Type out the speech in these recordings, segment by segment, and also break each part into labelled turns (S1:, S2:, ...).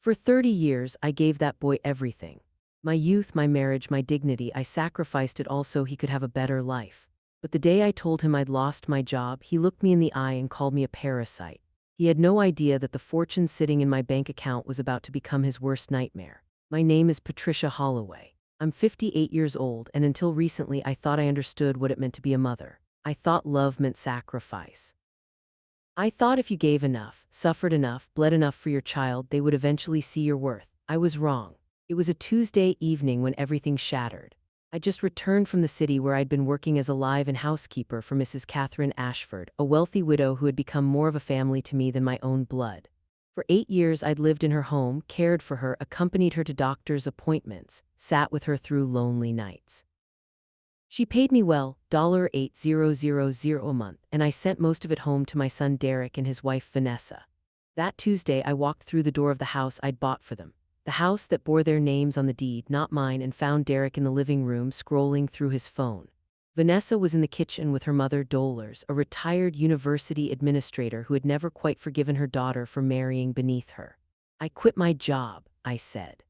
S1: For 30 years, I gave that boy everything. My youth, my marriage, my dignity, I sacrificed it all so he could have a better life. But the day I told him I'd lost my job, he looked me in the eye and called me a parasite. He had no idea that the fortune sitting in my bank account was about to become his worst nightmare. My name is Patricia Holloway. I'm 58 years old, and until recently I thought I understood what it meant to be a mother. I thought love meant sacrifice. I thought if you gave enough, suffered enough, bled enough for your child, they would eventually see your worth. I was wrong. It was a Tuesday evening when everything shattered. I just returned from the city where I'd been working as a live-in housekeeper for Mrs. Catherine Ashford, a wealthy widow who had become more of a family to me than my own blood. For 8 years I'd lived in her home, cared for her, accompanied her to doctor's appointments, sat with her through lonely nights. She paid me well, $8,000 a month, and I sent most of it home to my son Derek and his wife Vanessa. That Tuesday I walked through the door of the house I'd bought for them, the house that bore their names on the deed, not mine, and found Derek in the living room scrolling through his phone. Vanessa was in the kitchen with her mother Dolores, a retired university administrator who had never quite forgiven her daughter for marrying beneath her. "I quit my job," I said.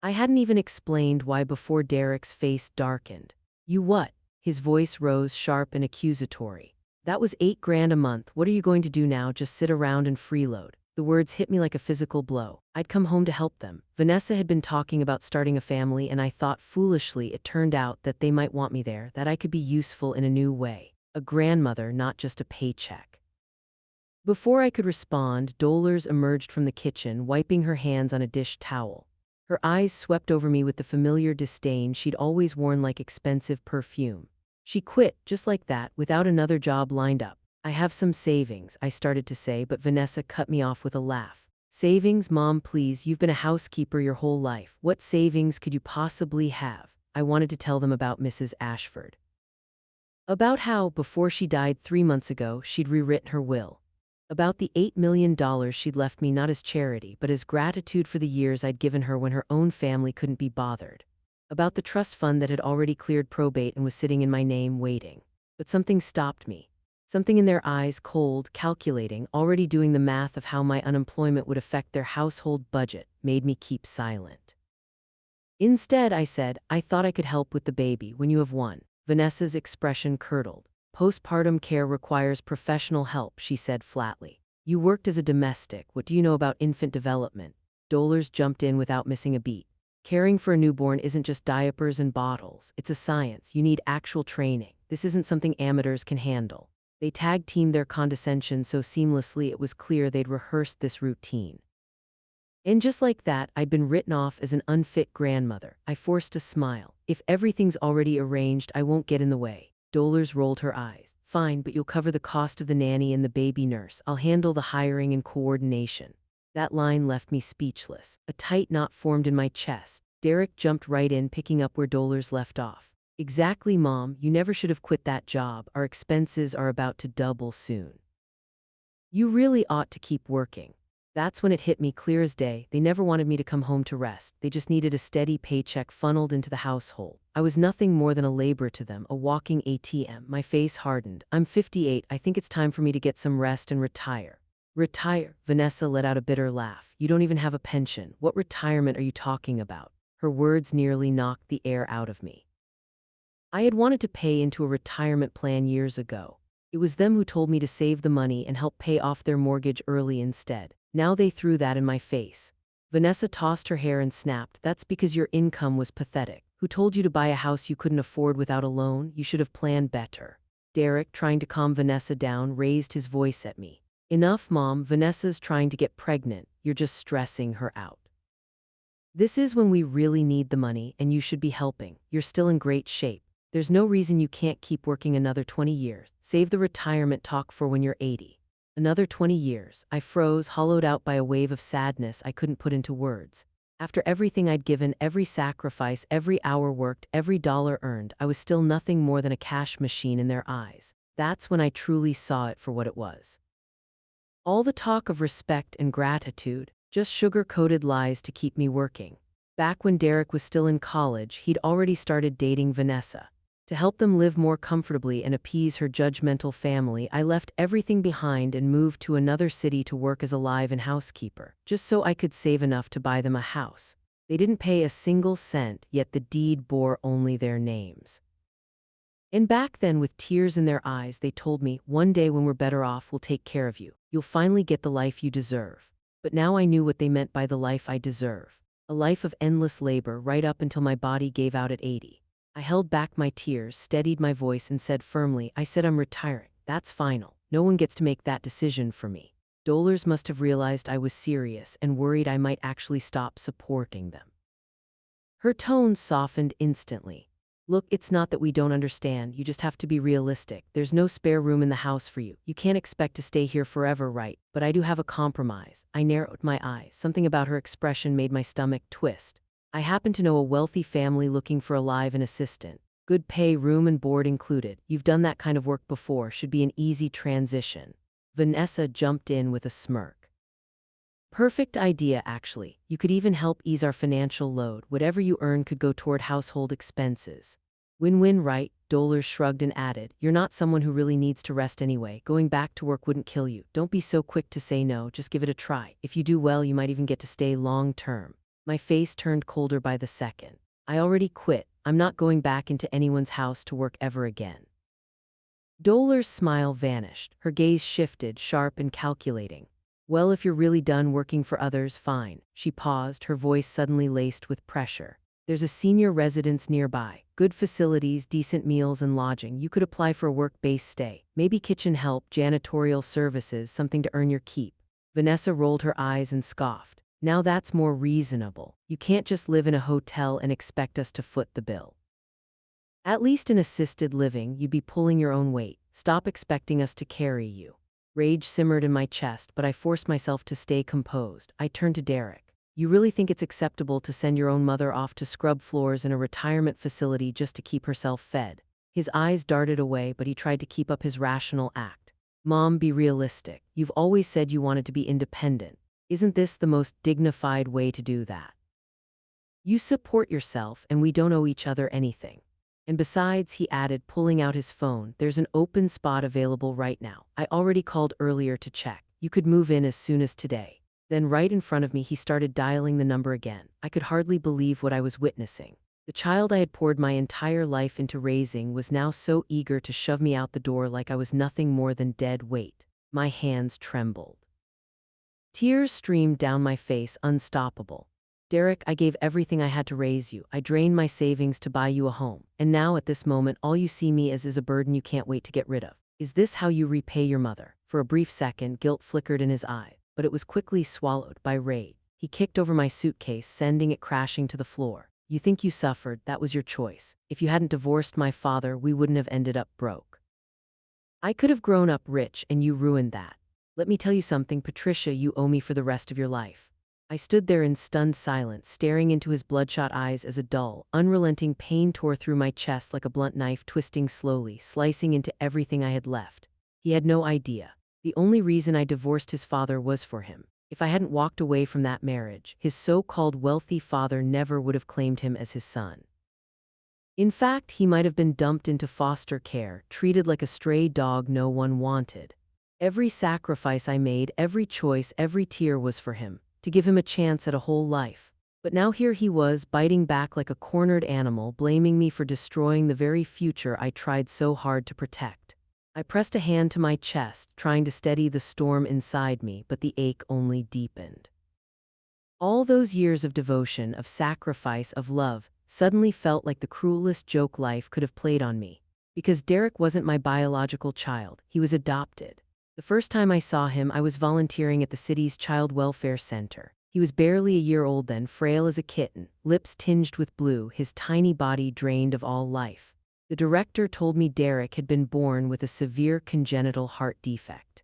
S1: I hadn't even explained why before Derek's face darkened. "You what?" His voice rose sharp and accusatory. "That was $8 grand a month. What are you going to do now? Just sit around and freeload?" The words hit me like a physical blow. I'd come home to help them. Vanessa had been talking about starting a family, and I thought foolishly it turned out that they might want me there, that I could be useful in a new way. A grandmother, not just a paycheck. Before I could respond, Dolores emerged from the kitchen, wiping her hands on a dish towel. Her eyes swept over me with the familiar disdain she'd always worn like expensive perfume. She quit, just like that, without another job lined up. "I have some savings," I started to say, but Vanessa cut me off with a laugh. "Savings, Mom, please, you've been a housekeeper your whole life. What savings could you possibly have?" I wanted to tell them about Mrs. Ashford. About how, before she died 3 months ago, she'd rewritten her will. About the $8 million she'd left me not as charity but as gratitude for the years I'd given her when her own family couldn't be bothered. About the trust fund that had already cleared probate and was sitting in my name waiting. But something stopped me. Something in their eyes, cold, calculating, already doing the math of how my unemployment would affect their household budget, made me keep silent. Instead, I said, "I thought I could help with the baby when you have one." Vanessa's expression curdled. "Postpartum care requires professional help," she said flatly. "You worked as a domestic. What do you know about infant development?" Dolores jumped in without missing a beat. "Caring for a newborn isn't just diapers and bottles. It's a science. You need actual training. This isn't something amateurs can handle." They tag-teamed their condescension so seamlessly it was clear they'd rehearsed this routine. And just like that, I'd been written off as an unfit grandmother. I forced a smile. "If everything's already arranged, I won't get in the way." Dolores rolled her eyes. "Fine, but you'll cover the cost of the nanny and the baby nurse. I'll handle the hiring and coordination." That line left me speechless. A tight knot formed in my chest. Derek jumped right in, picking up where Dolores left off. "Exactly, Mom. You never should have quit that job. Our expenses are about to double soon. You really ought to keep working." That's when it hit me clear as day. They never wanted me to come home to rest. They just needed a steady paycheck funneled into the household. I was nothing more than a labor to them, a walking ATM. My face hardened. "I'm 58. I think it's time for me to get some rest and retire." "Retire?" Vanessa let out a bitter laugh. "You don't even have a pension. What retirement are you talking about?" Her words nearly knocked the air out of me. I had wanted to pay into a retirement plan years ago. It was them who told me to save the money and help pay off their mortgage early instead. Now they threw that in my face. Vanessa tossed her hair and snapped, "That's because your income was pathetic. Who told you to buy a house you couldn't afford without a loan? You should have planned better." Derek, trying to calm Vanessa down, raised his voice at me. "Enough, Mom. Vanessa's trying to get pregnant. You're just stressing her out. This is when we really need the money, and you should be helping. You're still in great shape. There's no reason you can't keep working another 20 years. Save the retirement talk for when you're 80. Another 20 years. I froze, hollowed out by a wave of sadness I couldn't put into words. After everything I'd given, every sacrifice, every hour worked, every dollar earned, I was still nothing more than a cash machine in their eyes. That's when I truly saw it for what it was. All the talk of respect and gratitude, just sugar-coated lies to keep me working. Back when Derek was still in college, he'd already started dating Vanessa. To help them live more comfortably and appease her judgmental family, I left everything behind and moved to another city to work as a live-in housekeeper, just so I could save enough to buy them a house. They didn't pay a single cent, yet the deed bore only their names. And back then, with tears in their eyes, they told me, "One day when we're better off, we'll take care of you. You'll finally get the life you deserve." But now I knew what they meant by the life I deserve. A life of endless labor right up until my body gave out at 80. I held back my tears, steadied my voice, and said firmly, "I said I'm retiring. That's final. No one gets to make that decision for me." Dollars must have realized I was serious and worried I might actually stop supporting them. Her tone softened instantly. "Look, it's not that we don't understand, you just have to be realistic. There's no spare room in the house for you. You can't expect to stay here forever, right? But I do have a compromise." I narrowed my eyes. Something about her expression made my stomach twist. "I happen to know a wealthy family looking for a live-in assistant. Good pay, room and board included. You've done that kind of work before, should be an easy transition." Vanessa jumped in with a smirk. "Perfect idea, actually. You could even help ease our financial load. Whatever you earn could go toward household expenses." "Win-win, right?" Dollars shrugged and added, "You're not someone who really needs to rest anyway. Going back to work wouldn't kill you. Don't be so quick to say no, just give it a try. If you do well, you might even get to stay long-term." My face turned colder by the second. "I already quit. I'm not going back into anyone's house to work ever again." Dollars' smile vanished. Her gaze shifted, sharp and calculating. "Well, if you're really done working for others, fine." She paused, her voice suddenly laced with pressure. "There's a senior residence nearby. Good facilities, decent meals and lodging. You could apply for a work-based stay. Maybe kitchen help, janitorial services, something to earn your keep." Vanessa rolled her eyes and scoffed. "Now that's more reasonable. You can't just live in a hotel and expect us to foot the bill. At least in assisted living, you'd be pulling your own weight. Stop expecting us to carry you." Rage simmered in my chest, but I forced myself to stay composed. I turned to Derek. "You really think it's acceptable to send your own mother off to scrub floors in a retirement facility just to keep herself fed?" His eyes darted away, but he tried to keep up his rational act. "Mom, be realistic. You've always said you wanted to be independent. Isn't this the most dignified way to do that? You support yourself, and we don't owe each other anything. And besides," he added, pulling out his phone, "there's an open spot available right now. I already called earlier to check. You could move in as soon as today." Then right in front of me, he started dialing the number again. I could hardly believe what I was witnessing. The child I had poured my entire life into raising was now so eager to shove me out the door like I was nothing more than dead weight. My hands trembled. Tears streamed down my face, unstoppable. "Derek, I gave everything I had to raise you. I drained my savings to buy you a home. And now at this moment, all you see me as is a burden you can't wait to get rid of. Is this how you repay your mother?" For a brief second, guilt flickered in his eye, but it was quickly swallowed by rage. He kicked over my suitcase, sending it crashing to the floor. "You think you suffered, that was your choice. If you hadn't divorced my father, we wouldn't have ended up broke. I could have grown up rich, and you ruined that. Let me tell you something, Patricia, you owe me for the rest of your life." I stood there in stunned silence, staring into his bloodshot eyes as a dull, unrelenting pain tore through my chest like a blunt knife, twisting slowly, slicing into everything I had left. He had no idea. The only reason I divorced his father was for him. If I hadn't walked away from that marriage, his so-called wealthy father never would have claimed him as his son. In fact, he might have been dumped into foster care, treated like a stray dog no one wanted. Every sacrifice I made, every choice, every tear was for him, to give him a chance at a whole life. But now here he was, biting back like a cornered animal, blaming me for destroying the very future I tried so hard to protect. I pressed a hand to my chest, trying to steady the storm inside me, but the ache only deepened. All those years of devotion, of sacrifice, of love, suddenly felt like the cruelest joke life could have played on me. Because Derek wasn't my biological child, he was adopted. The first time I saw him, I was volunteering at the city's child welfare center. He was barely a year old then, frail as a kitten, lips tinged with blue, his tiny body drained of all life. The director told me Derek had been born with a severe congenital heart defect.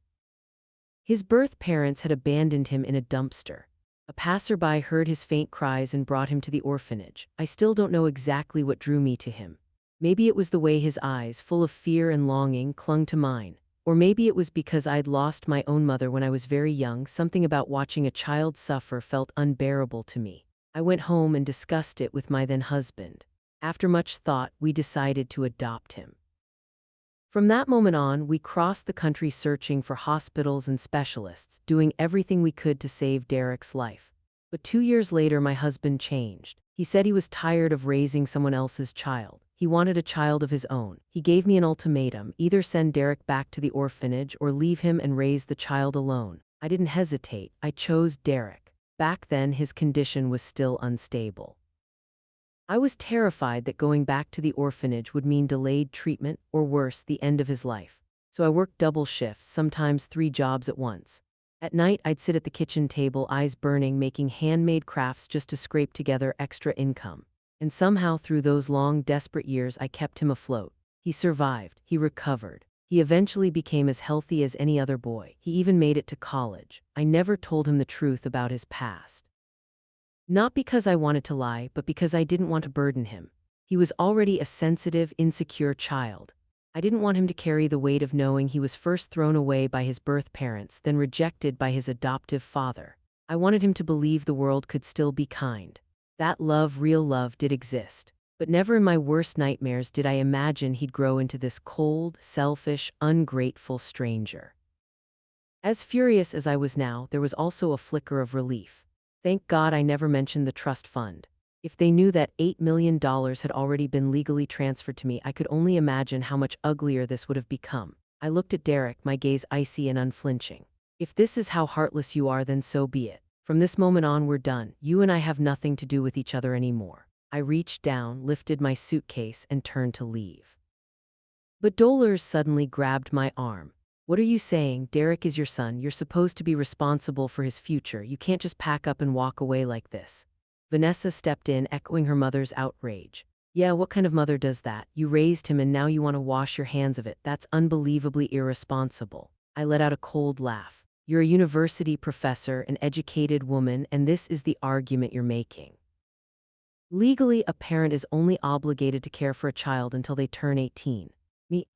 S1: His birth parents had abandoned him in a dumpster. A passerby heard his faint cries and brought him to the orphanage. I still don't know exactly what drew me to him. Maybe it was the way his eyes, full of fear and longing, clung to mine. Or maybe it was because I'd lost my own mother when I was very young. Something about watching a child suffer felt unbearable to me. I went home and discussed it with my then husband. After much thought, we decided to adopt him. From that moment on, we crossed the country searching for hospitals and specialists, doing everything we could to save Derek's life. But 2 years later, my husband changed. He said he was tired of raising someone else's child. He wanted a child of his own. He gave me an ultimatum: either send Derek back to the orphanage or leave him and raise the child alone. I didn't hesitate. I chose Derek. Back then, his condition was still unstable. I was terrified that going back to the orphanage would mean delayed treatment or worse, the end of his life. So I worked double shifts, sometimes 3 jobs at once. At night, I'd sit at the kitchen table, eyes burning, making handmade crafts just to scrape together extra income. And somehow, through those long, desperate years, I kept him afloat. He survived. He recovered. He eventually became as healthy as any other boy. He even made it to college. I never told him the truth about his past. Not because I wanted to lie, but because I didn't want to burden him. He was already a sensitive, insecure child. I didn't want him to carry the weight of knowing he was first thrown away by his birth parents, then rejected by his adoptive father. I wanted him to believe the world could still be kind. That love, real love, did exist. But never in my worst nightmares did I imagine he'd grow into this cold, selfish, ungrateful stranger. As furious as I was now, there was also a flicker of relief. Thank God I never mentioned the trust fund. If they knew that $8 million had already been legally transferred to me, I could only imagine how much uglier this would have become. I looked at Derek, my gaze icy and unflinching. If this is how heartless you are, then so be it. From this moment on, we're done. You and I have nothing to do with each other anymore. I reached down, lifted my suitcase, and turned to leave. But Dolores suddenly grabbed my arm. What are you saying? Derek is your son. You're supposed to be responsible for his future. You can't just pack up and walk away like this. Vanessa stepped in, echoing her mother's outrage. Yeah, what kind of mother does that? You raised him and now you want to wash your hands of it. That's unbelievably irresponsible. I let out a cold laugh. You're a university professor, an educated woman, and this is the argument you're making. Legally, a parent is only obligated to care for a child until they turn 18.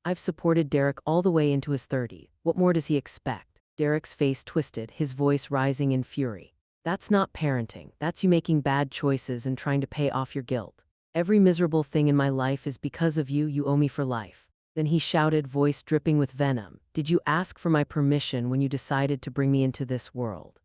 S1: I've supported Derek all the way into his 30s. What more does he expect? Derek's face twisted, his voice rising in fury. That's not parenting. That's you making bad choices and trying to pay off your guilt. Every miserable thing in my life is because of you. You owe me for life. Then he shouted, voice dripping with venom. Did you ask for my permission when you decided to bring me into this world?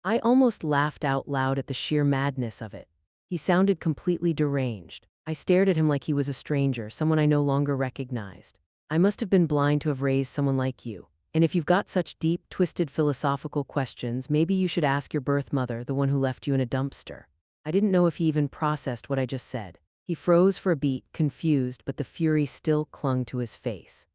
S1: I almost laughed out loud at the sheer madness of it. He sounded completely deranged. I stared at him like he was a stranger, someone I no longer recognized. I must have been blind to have raised someone like you. And if you've got such deep, twisted philosophical questions, maybe you should ask your birth mother, the one who left you in a dumpster. I didn't know if he even processed what I just said. He froze for a beat, confused, but the fury still clung to his face.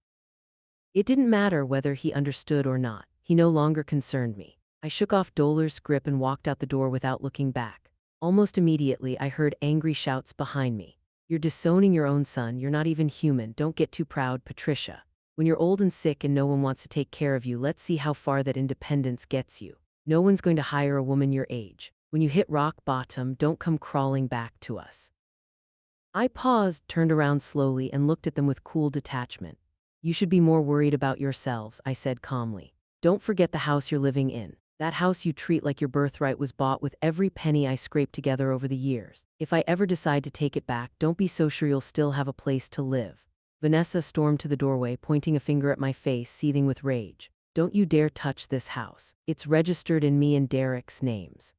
S1: It didn't matter whether he understood or not. He no longer concerned me. I shook off Dolores' grip and walked out the door without looking back. Almost immediately, I heard angry shouts behind me. You're disowning your own son. You're not even human. Don't get too proud, Patricia. When you're old and sick and no one wants to take care of you, let's see how far that independence gets you. No one's going to hire a woman your age. When you hit rock bottom, don't come crawling back to us. I paused, turned around slowly, and looked at them with cool detachment. You should be more worried about yourselves, I said calmly. Don't forget the house you're living in. That house you treat like your birthright was bought with every penny I scraped together over the years. If I ever decide to take it back, don't be so sure you'll still have a place to live. Vanessa stormed to the doorway, pointing a finger at my face, seething with rage. Don't you dare touch this house. It's registered in me and Derek's names.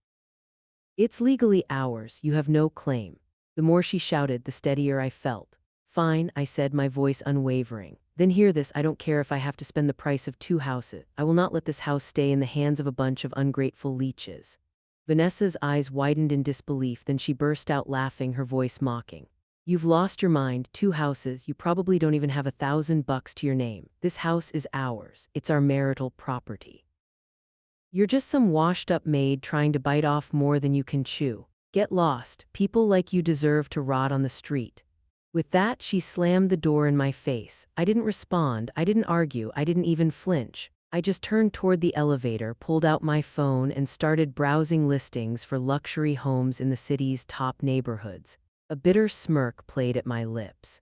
S1: It's legally ours. You have no claim. The more she shouted, the steadier I felt. Fine, I said, my voice unwavering. Then hear this, I don't care if I have to spend the price of 2 houses. I will not let this house stay in the hands of a bunch of ungrateful leeches. Vanessa's eyes widened in disbelief, then she burst out laughing, her voice mocking. You've lost your mind. 2 houses. You probably don't even have $1,000 to your name. This house is ours. It's our marital property. You're just some washed-up maid trying to bite off more than you can chew. Get lost. People like you deserve to rot on the street. With that, she slammed the door in my face. I didn't respond. I didn't argue. I didn't even flinch. I just turned toward the elevator, pulled out my phone, and started browsing listings for luxury homes in the city's top neighborhoods. A bitter smirk played at my lips.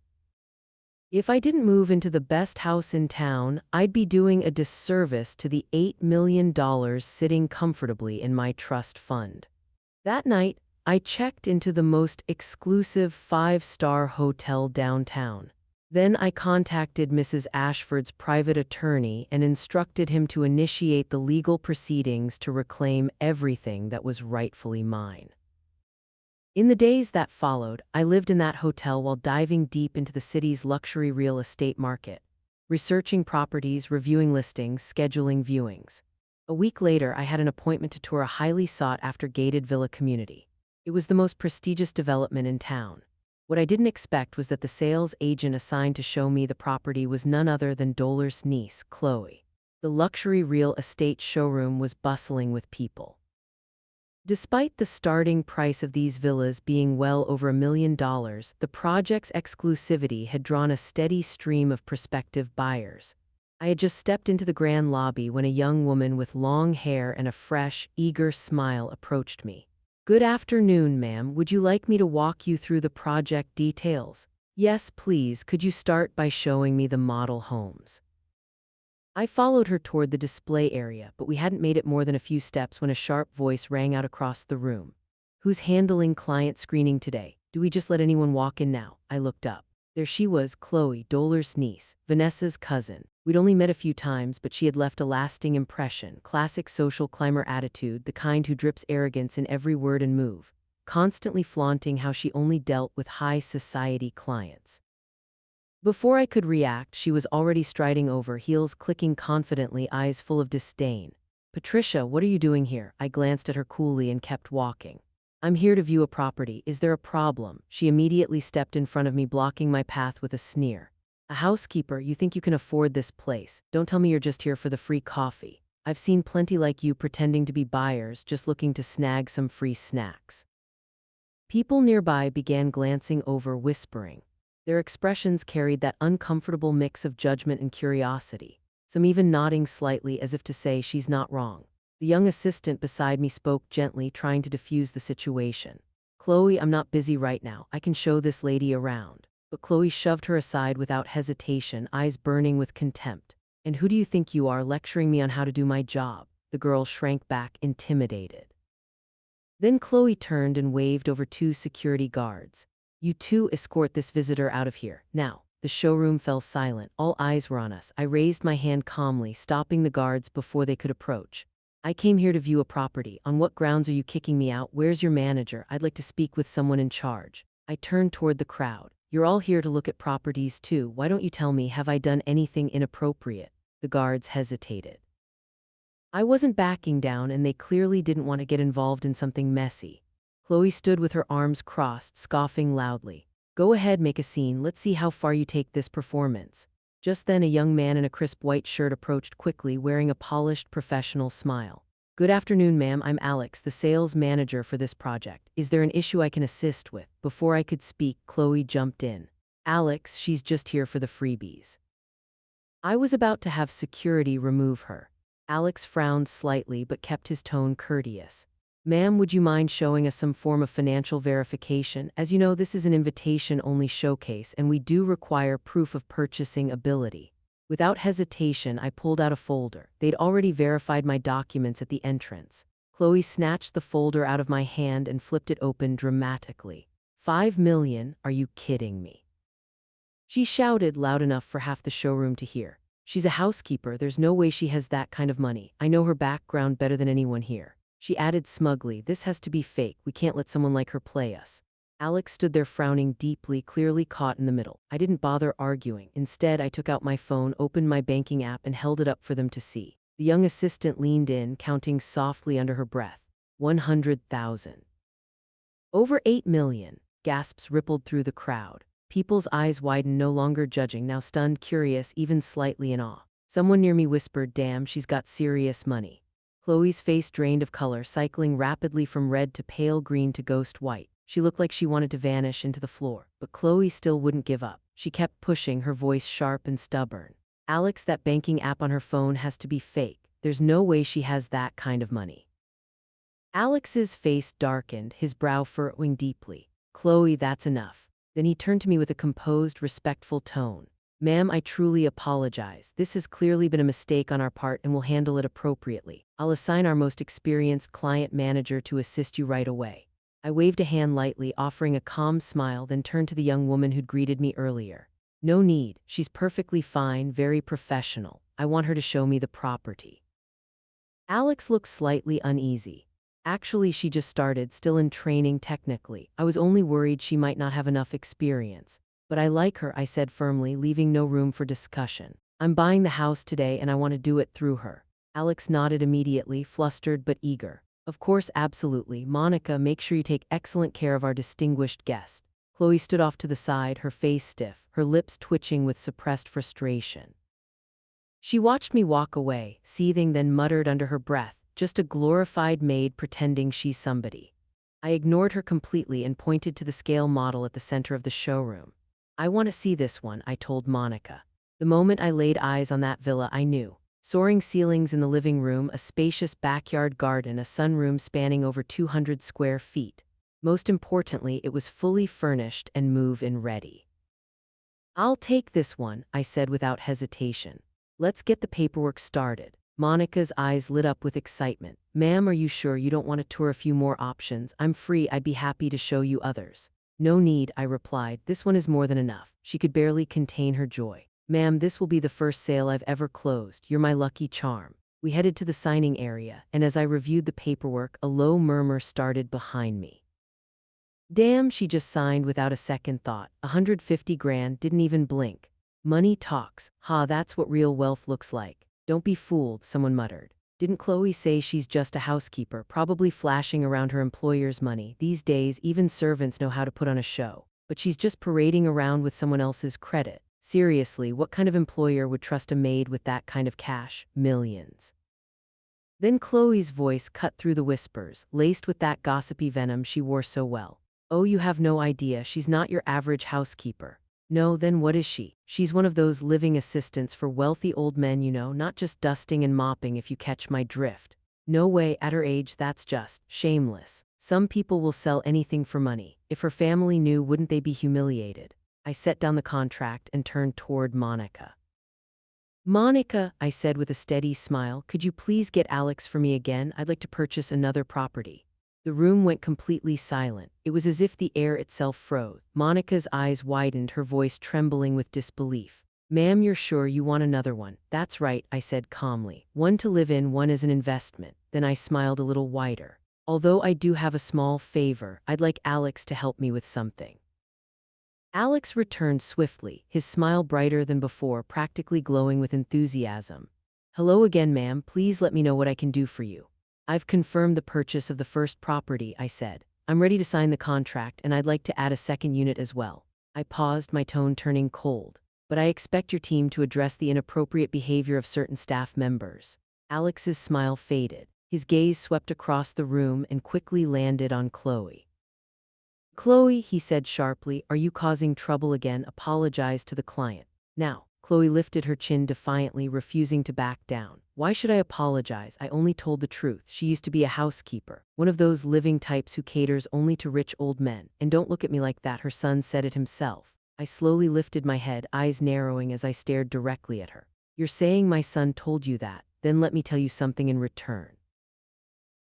S1: If I didn't move into the best house in town, I'd be doing a disservice to the $8 million sitting comfortably in my trust fund. That night, I checked into the most exclusive five-star hotel downtown. Then I contacted Mrs. Ashford's private attorney and instructed him to initiate the legal proceedings to reclaim everything that was rightfully mine. In the days that followed, I lived in that hotel while diving deep into the city's luxury real estate market, researching properties, reviewing listings, scheduling viewings. A week later, I had an appointment to tour a highly sought-after gated villa community. It was the most prestigious development in town. What I didn't expect was that the sales agent assigned to show me the property was none other than Dolar's niece, Chloe. The luxury real estate showroom was bustling with people. Despite the starting price of these villas being well over $1 million, the project's exclusivity had drawn a steady stream of prospective buyers. I had just stepped into the grand lobby when a young woman with long hair and a fresh, eager smile approached me. "Good afternoon, ma'am. Would you like me to walk you through the project details?" "Yes, please. Could you start by showing me the model homes?" I followed her toward the display area, but we hadn't made it more than a few steps when a sharp voice rang out across the room. "Who's handling client screening today? Do we just let anyone walk in now?" I looked up. There she was, Chloe, Dolar's niece, Vanessa's cousin. We'd only met a few times, but she had left a lasting impression. Classic social climber attitude, the kind who drips arrogance in every word and move, constantly flaunting how she only dealt with high society clients. Before I could react, she was already striding over, heels clicking confidently, eyes full of disdain. "Patricia, what are you doing here?" I glanced at her coolly and kept walking. "I'm here to view a property. Is there a problem?" She immediately stepped in front of me, blocking my path with a sneer. "A housekeeper? You think you can afford this place? Don't tell me you're just here for the free coffee. I've seen plenty like you pretending to be buyers, just looking to snag some free snacks." People nearby began glancing over, whispering. Their expressions carried that uncomfortable mix of judgment and curiosity, some even nodding slightly as if to say, "She's not wrong." The young assistant beside me spoke gently, trying to diffuse the situation. "Chloe, I'm not busy right now. I can show this lady around." But Chloe shoved her aside without hesitation, eyes burning with contempt. "And who do you think you are, lecturing me on how to do my job?" The girl shrank back, intimidated. Then Chloe turned and waved over two security guards. "You two escort this visitor out of here, now." The showroom fell silent. All eyes were on us. I raised my hand calmly, stopping the guards before they could approach. "I came here to view a property. On what grounds are you kicking me out? Where's your manager? I'd like to speak with someone in charge." I turned toward the crowd. "You're all here to look at properties too. Why don't you tell me, have I done anything inappropriate?" The guards hesitated. I wasn't backing down, and they clearly didn't want to get involved in something messy. Chloe stood with her arms crossed, scoffing loudly. "Go ahead, make a scene. Let's see how far you take this performance." Just then a young man in a crisp white shirt approached quickly, wearing a polished, professional smile. "Good afternoon, ma'am. I'm Alex, the sales manager for this project. Is there an issue I can assist with?" Before I could speak, Chloe jumped in. "Alex, she's just here for the freebies." I was about to have security remove her. Alex frowned slightly but kept his tone courteous. "Ma'am, would you mind showing us some form of financial verification? As you know, this is an invitation-only showcase, and we do require proof of purchasing ability." Without hesitation, I pulled out a folder. They'd already verified my documents at the entrance. Chloe snatched the folder out of my hand and flipped it open dramatically. $5 million? Are you kidding me?" She shouted loud enough for half the showroom to hear. "She's a housekeeper. There's no way she has that kind of money. I know her background better than anyone here." She added smugly, "This has to be fake. We can't let someone like her play us." Alex stood there frowning deeply, clearly caught in the middle. I didn't bother arguing. Instead, I took out my phone, opened my banking app, and held it up for them to see. The young assistant leaned in, counting softly under her breath. 100,000. "Over 8 million. Gasps rippled through the crowd. People's eyes widened, no longer judging, now stunned, curious, even slightly in awe. Someone near me whispered, "Damn, she's got serious money." Chloe's face drained of color, cycling rapidly from red to pale green to ghost white. She looked like she wanted to vanish into the floor. But Chloe still wouldn't give up. She kept pushing, her voice sharp and stubborn. "Alex, that banking app on her phone has to be fake. There's no way she has that kind of money." Alex's face darkened, his brow furrowing deeply. "Chloe, that's enough." Then he turned to me with a composed, respectful tone. "Ma'am, I truly apologize. This has clearly been a mistake on our part, and we'll handle it appropriately. I'll assign our most experienced client manager to assist you right away." I waved a hand lightly, offering a calm smile, then turned to the young woman who'd greeted me earlier. No need, she's perfectly fine, very professional. I want her to show me the property. Alex looked slightly uneasy. Actually, she just started, still in training technically. I was only worried she might not have enough experience. But I like her, I said firmly, leaving no room for discussion. I'm buying the house today and I want to do it through her. Alex nodded immediately, flustered but eager. Of course, absolutely. Monica, make sure you take excellent care of our distinguished guest. Chloe stood off to the side, her face stiff, her lips twitching with suppressed frustration. She watched me walk away, seething, then muttered under her breath, just a glorified maid pretending she's somebody. I ignored her completely and pointed to the scale model at the center of the showroom. I want to see this one, I told Monica. The moment I laid eyes on that villa, I knew. Soaring ceilings in the living room, a spacious backyard garden, a sunroom spanning over 200 square feet. Most importantly, it was fully furnished and move-in ready. I'll take this one, I said without hesitation. Let's get the paperwork started. Monica's eyes lit up with excitement. Ma'am, are you sure you don't want to tour a few more options? I'm free, I'd be happy to show you others. No need, I replied. This one is more than enough. She could barely contain her joy. Ma'am, this will be the first sale I've ever closed. You're my lucky charm. We headed to the signing area, and as I reviewed the paperwork, a low murmur started behind me. Damn, she just signed without a second thought. 150 grand, didn't even blink. Money talks. Ha, that's what real wealth looks like. Don't be fooled, someone muttered. Didn't Chloe say she's just a housekeeper, probably flashing around her employer's money? These days, even servants know how to put on a show. But she's just parading around with someone else's credit. Seriously, what kind of employer would trust a maid with that kind of cash? Millions. Then Chloe's voice cut through the whispers, laced with that gossipy venom she wore so well. Oh, you have no idea, she's not your average housekeeper. No, then what is she? She's one of those living assistants for wealthy old men, you know, not just dusting and mopping, if you catch my drift. No way, at her age, that's just shameless. Some people will sell anything for money. If her family knew, wouldn't they be humiliated? I set down the contract and turned toward Monica. Monica, I said with a steady smile, could you please get Alex for me again? I'd like to purchase another property. The room went completely silent. It was as if the air itself froze. Monica's eyes widened, her voice trembling with disbelief. Ma'am, you're sure you want another one? That's right, I said calmly. One to live in, one as an investment. Then I smiled a little wider. Although I do have a small favor, I'd like Alex to help me with something. Alex returned swiftly, his smile brighter than before, practically glowing with enthusiasm. Hello again, ma'am. Please let me know what I can do for you. I've confirmed the purchase of the first property, I said. I'm ready to sign the contract, and I'd like to add a second unit as well. I paused, my tone turning cold. But I expect your team to address the inappropriate behavior of certain staff members. Alex's smile faded. His gaze swept across the room and quickly landed on Chloe. Chloe, he said sharply, are you causing trouble again? Apologize to the client. Now. Chloe lifted her chin defiantly, refusing to back down. Why should I apologize? I only told the truth. She used to be a housekeeper, one of those living types who caters only to rich old men. And don't look at me like that, her son said it himself. I slowly lifted my head, eyes narrowing as I stared directly at her. You're saying my son told you that? Then let me tell you something in return.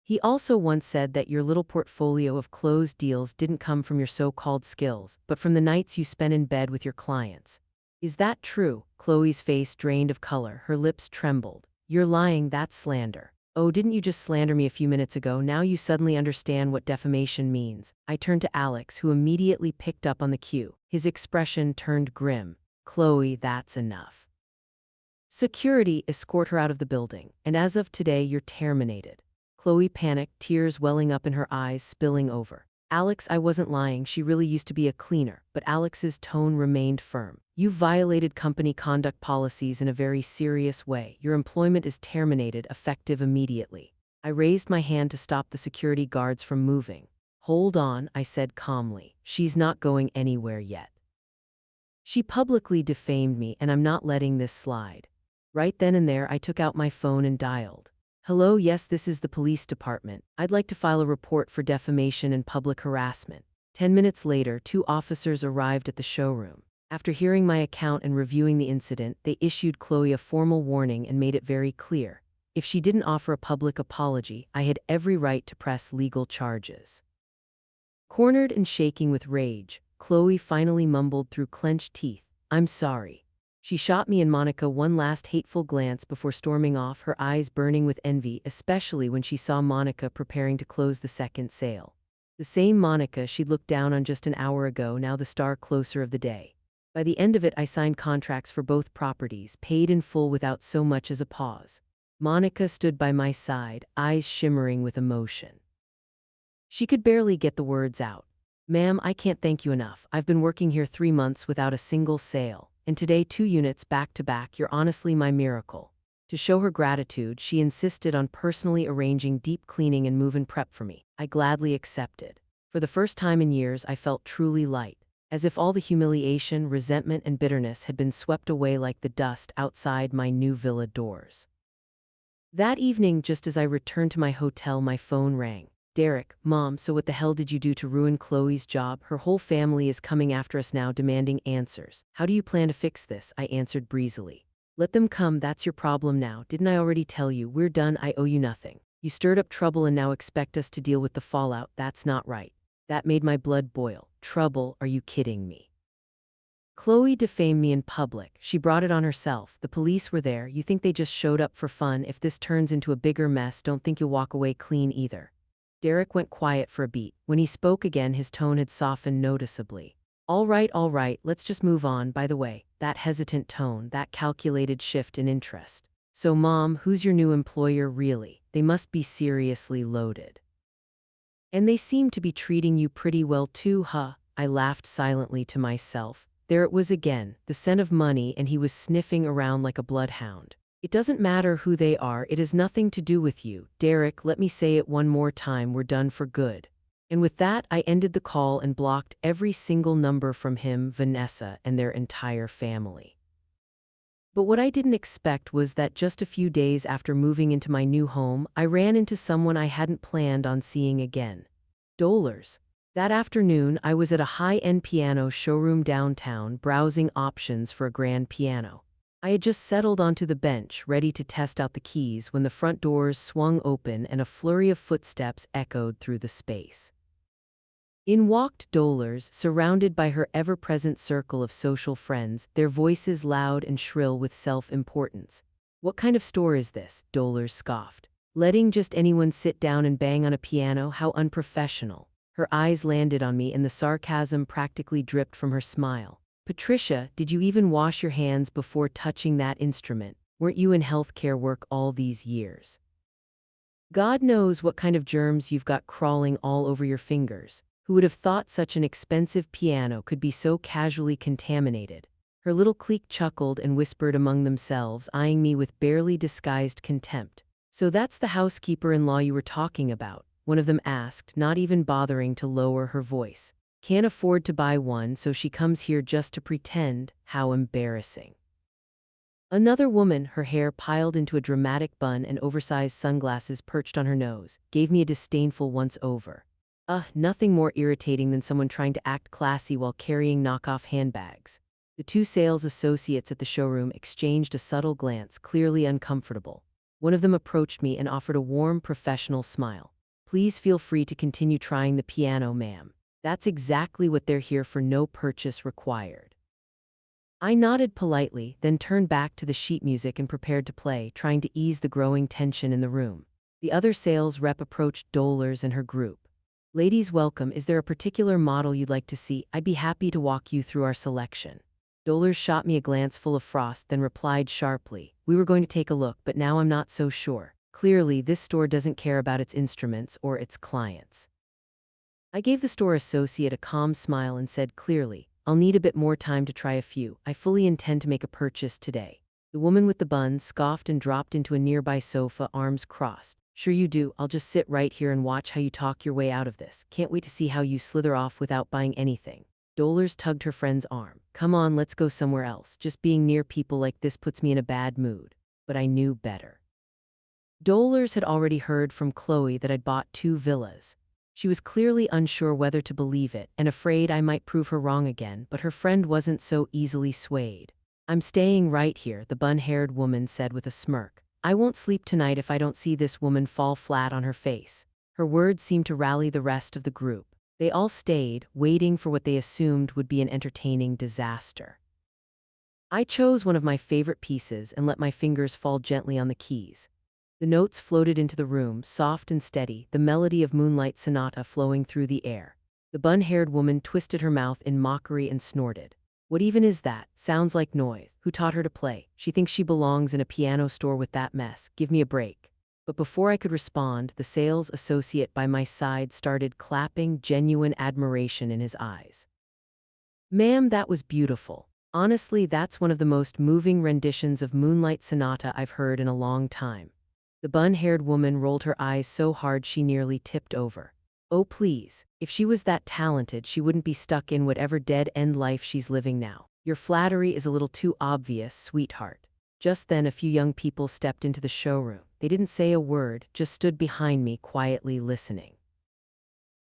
S1: He also once said that your little portfolio of closed deals didn't come from your so-called skills, but from the nights you spent in bed with your clients. Is that true? Chloe's face drained of color, her lips trembled. You're lying, that's slander. Oh, didn't you just slander me a few minutes ago? Now you suddenly understand what defamation means. I turned to Alex, who immediately picked up on the cue. His expression turned grim. Chloe, that's enough. Security, escort her out of the building, and as of today, you're terminated. Chloe panicked, tears welling up in her eyes, spilling over. Alex, I wasn't lying, she really used to be a cleaner, but Alex's tone remained firm. You've violated company conduct policies in a very serious way. Your employment is terminated, effective immediately. I raised my hand to stop the security guards from moving. Hold on, I said calmly. She's not going anywhere yet. She publicly defamed me, and I'm not letting this slide. Right then and there, I took out my phone and dialed. Hello, yes, this is the police department. I'd like to file a report for defamation and public harassment. 10 minutes later, 2 officers arrived at the showroom. After hearing my account and reviewing the incident, they issued Chloe a formal warning and made it very clear. If she didn't offer a public apology, I had every right to press legal charges. Cornered and shaking with rage, Chloe finally mumbled through clenched teeth, "I'm sorry." She shot me and Monica one last hateful glance before storming off, her eyes burning with envy, especially when she saw Monica preparing to close the second sale. The same Monica she'd looked down on just an hour ago, now the star closer of the day. By the end of it, I signed contracts for both properties, paid in full without so much as a pause. Monica stood by my side, eyes shimmering with emotion. She could barely get the words out. "Ma'am, I can't thank you enough. I've been working here 3 months without a single sale, and today 2 units back to back. You're honestly my miracle." To show her gratitude, she insisted on personally arranging deep cleaning and move-in prep for me. I gladly accepted. For the first time in years, I felt truly light, as if all the humiliation, resentment, and bitterness had been swept away like the dust outside my new villa doors. That evening, just as I returned to my hotel, my phone rang. "Derek, Mom, so what the hell did you do to ruin Chloe's job? Her whole family is coming after us now, demanding answers. How do you plan to fix this?" I answered breezily. "Let them come, that's your problem now. Didn't I already tell you? We're done, I owe you nothing. You stirred up trouble and now expect us to deal with the fallout. That's not right." That made my blood boil. Trouble? Are you kidding me? Chloe defamed me in public. She brought it on herself. The police were there. You think they just showed up for fun? If this turns into a bigger mess, don't think you'll walk away clean either. Derek went quiet for a beat. When he spoke again, his tone had softened noticeably. All right, let's just move on. By the way, that hesitant tone, that calculated shift in interest. So Mom, who's your new employer really? They must be seriously loaded. And they seem to be treating you pretty well too, huh? I laughed silently to myself. There it was again, the scent of money, and he was sniffing around like a bloodhound. It doesn't matter who they are, it has nothing to do with you. Derek, let me say it one more time, we're done for good. And with that, I ended the call and blocked every single number from him, Vanessa, and their entire family. But what I didn't expect was that just a few days after moving into my new home, I ran into someone I hadn't planned on seeing again. Dollars. That afternoon, I was at a high-end piano showroom downtown, browsing options for a grand piano. I had just settled onto the bench, ready to test out the keys, when the front doors swung open and a flurry of footsteps echoed through the space. In walked Dollars, surrounded by her ever-present circle of social friends, their voices loud and shrill with self-importance. "What kind of store is this?" Dollars scoffed. "Letting just anyone sit down and bang on a piano? How unprofessional." Her eyes landed on me and the sarcasm practically dripped from her smile. "Patricia, did you even wash your hands before touching that instrument? Weren't you in healthcare work all these years? God knows what kind of germs you've got crawling all over your fingers. Who would have thought such an expensive piano could be so casually contaminated?" Her little clique chuckled and whispered among themselves, eyeing me with barely disguised contempt. "So that's the housekeeper-in-law you were talking about?" one of them asked, not even bothering to lower her voice. "Can't afford to buy one, so she comes here just to pretend. How embarrassing." Another woman, her hair piled into a dramatic bun and oversized sunglasses perched on her nose, gave me a disdainful once-over. Nothing more irritating than someone trying to act classy while carrying knockoff handbags. The 2 sales associates at the showroom exchanged a subtle glance, clearly uncomfortable. One of them approached me and offered a warm, professional smile. "Please feel free to continue trying the piano, ma'am. That's exactly what they're here for, no purchase required." I nodded politely, then turned back to the sheet music and prepared to play, trying to ease the growing tension in the room. The other sales rep approached Dollars and her group. "Ladies, welcome. Is there a particular model you'd like to see? I'd be happy to walk you through our selection." Dollars shot me a glance full of frost, then replied sharply, "We were going to take a look, but now I'm not so sure. Clearly, this store doesn't care about its instruments or its clients." I gave the store associate a calm smile and said clearly, "I'll need a bit more time to try a few. I fully intend to make a purchase today." The woman with the bun scoffed and dropped into a nearby sofa, arms crossed. "Sure you do. I'll just sit right here and watch how you talk your way out of this. Can't wait to see how you slither off without buying anything." Dollars tugged her friend's arm. "Come on, let's go somewhere else. Just being near people like this puts me in a bad mood." But I knew better. Dollars had already heard from Chloe that I'd bought 2 villas. She was clearly unsure whether to believe it and afraid I might prove her wrong again, but her friend wasn't so easily swayed. "I'm staying right here," the bun-haired woman said with a smirk. "I won't sleep tonight if I don't see this woman fall flat on her face." Her words seemed to rally the rest of the group. They all stayed, waiting for what they assumed would be an entertaining disaster. I chose one of my favorite pieces and let my fingers fall gently on the keys. The notes floated into the room, soft and steady, the melody of Moonlight Sonata flowing through the air. The bun-haired woman twisted her mouth in mockery and snorted. What even is that? Sounds like noise. Who taught her to play? She thinks she belongs in a piano store with that mess. Give me a break. But before I could respond, the sales associate by my side started clapping, genuine admiration in his eyes. Ma'am, that was beautiful. Honestly, that's one of the most moving renditions of Moonlight Sonata I've heard in a long time. The bun-haired woman rolled her eyes so hard she nearly tipped over. Oh please, if she was that talented, she wouldn't be stuck in whatever dead-end life she's living now. Your flattery is a little too obvious, sweetheart. Just then a few young people stepped into the showroom. They didn't say a word, just stood behind me quietly listening.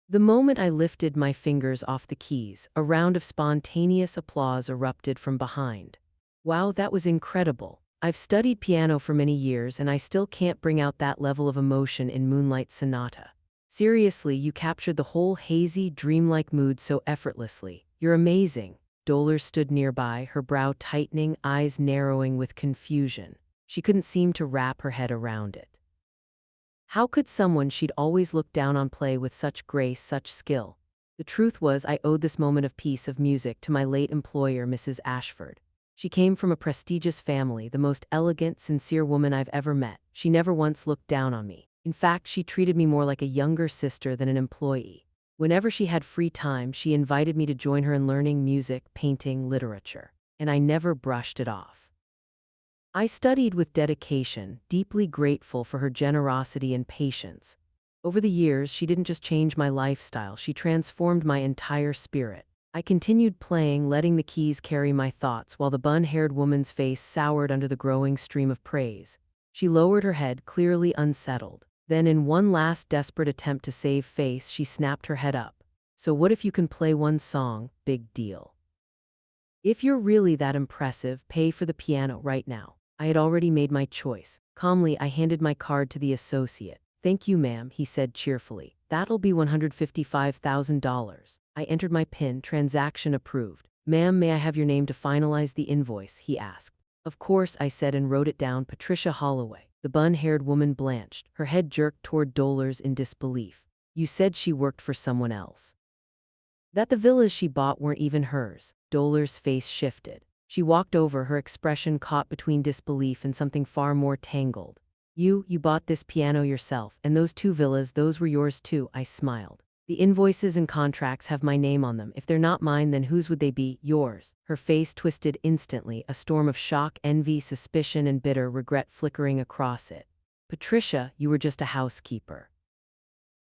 S1: The moment I lifted my fingers off the keys, a round of spontaneous applause erupted from behind. Wow, that was incredible. I've studied piano for many years and I still can't bring out that level of emotion in Moonlight Sonata. Seriously, you captured the whole hazy, dreamlike mood so effortlessly. You're amazing. Dolores stood nearby, her brow tightening, eyes narrowing with confusion. She couldn't seem to wrap her head around it. How could someone she'd always looked down on play with such grace, such skill? The truth was, I owed this moment of peace of music to my late employer, Mrs. Ashford. She came from a prestigious family, the most elegant, sincere woman I've ever met. She never once looked down on me. In fact, she treated me more like a younger sister than an employee. Whenever she had free time, she invited me to join her in learning music, painting, literature. And I never brushed it off. I studied with dedication, deeply grateful for her generosity and patience. Over the years, she didn't just change my lifestyle, she transformed my entire spirit. I continued playing, letting the keys carry my thoughts, while the bun-haired woman's face soured under the growing stream of praise. She lowered her head, clearly unsettled. Then, in one last desperate attempt to save face, she snapped her head up. So what if you can play one song? Big deal. If you're really that impressive, pay for the piano right now. I had already made my choice. Calmly, I handed my card to the associate. Thank you, ma'am, he said cheerfully. That'll be $155,000. I entered my PIN, transaction approved. Ma'am, may I have your name to finalize the invoice? He asked. Of course, I said and wrote it down, Patricia Holloway. The bun-haired woman blanched, her head jerked toward Dolores in disbelief. You said she worked for someone else. That the villas she bought weren't even hers. Dolores' face shifted. She walked over, her expression caught between disbelief and something far more tangled. You bought this piano yourself, and those 2 villas, those were yours too, I smiled. The invoices and contracts have my name on them. If they're not mine, then whose would they be? Yours. Her face twisted instantly, a storm of shock, envy, suspicion, and bitter regret flickering across it. Patricia, you were just a housekeeper.